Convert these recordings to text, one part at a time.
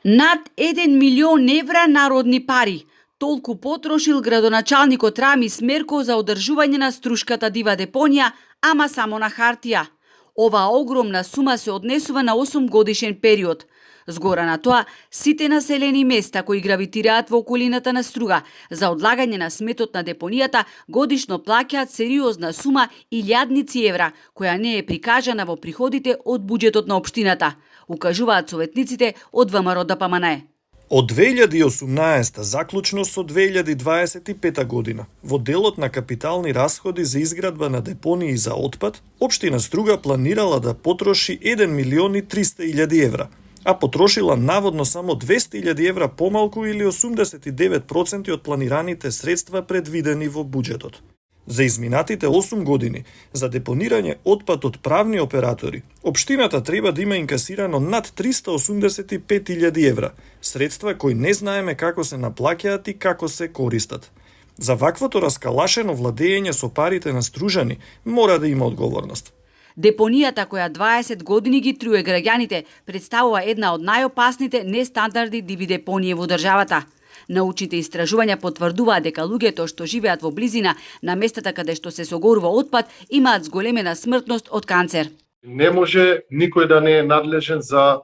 Над 1 милион евра народни пари. Толку потрошил градоначалникот Рами Смерко за одржување на Струшката дива депонија, ама само на хартија. Оваа огромна сума се однесува на 8 годишен период. Згора на тоа, сите населени места кои гравитираат во околината на Струга за одлагање на сметот на депонијата годишно плаќаат сериозна сума илјадници евра, која не е прикажана во приходите од буџетот на општината, укажуваат советниците од ВМРО ДПМНЕ. Од 2018 заклучно со 2025 година, во делот на капитални расходи за изградба на депонии за отпад, општина Струга планирала да потроши 1 милион и 300 илјади евра, а потрошила наводно само 200 илјади евра помалку или 89% од планираните средства предвидени во буџетот. За изминатите 8 години за депонирање отпад од правни оператори, општината треба да има инкасирано над 385.000 евра, средства кои не знаеме како се наплаќаат и како се користат. За ваквото раскалашено владење со парите на стружани мора да има одговорност. Депонијата која 20 години ги труе граѓаните представува една од најопасните нестандардни диви депонии во државата. Научните истражувања потврдуваат дека луѓето што живеат во близина на местата каде што се согорува отпад имаат зголемена смртност од канцер. Не може никој да не е надлежен за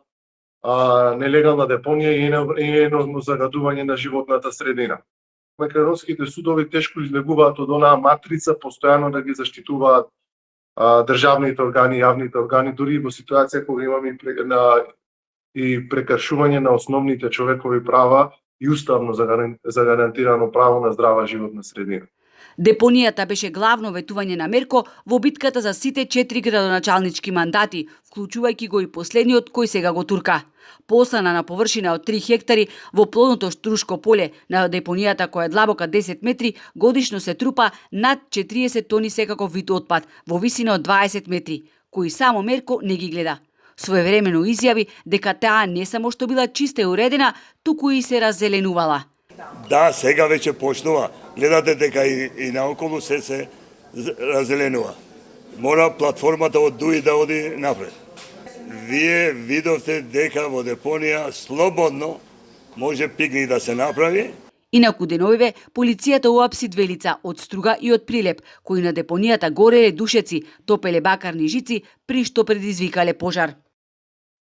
нелегална депонија и енормно загадување на животната средина. Македонските судови тешко излегуваат од онаа матрица постојано да ги заштитуваат државните органи, јавните органи, дури и во ситуација кога имаме и прекршување на основните човекови права и уставно загарантирано право на здрава животна средина. Депонијата беше главно ветување на Мерко во битката за сите 4 градоначалнички мандати, вклучувајќи го и последниот кој сега го турка. Послана на површина од 3 хектари во плодното Струшко поле на депонијата која е длабока 10 метри, годишно се трупа над 40 тони секаков вид отпад во висина од 20 метри, кои само Мерко не ги гледа. Своевремено изјави дека таа не само што била чиста и уредена, туку и се раззеленувала. Да, сега веќе почнува. Гледате дека и наоколу се раззеленува. Мора платформата од ДУИ да оди напред. Вие видовте дека во депонија слободно може пикник да се направи. Инаку деновиве, полицијата уапси 2 лица од Струга и од Прилеп, кои на депонијата гореле душеци, топеле бакарни жици, при што предизвикале пожар.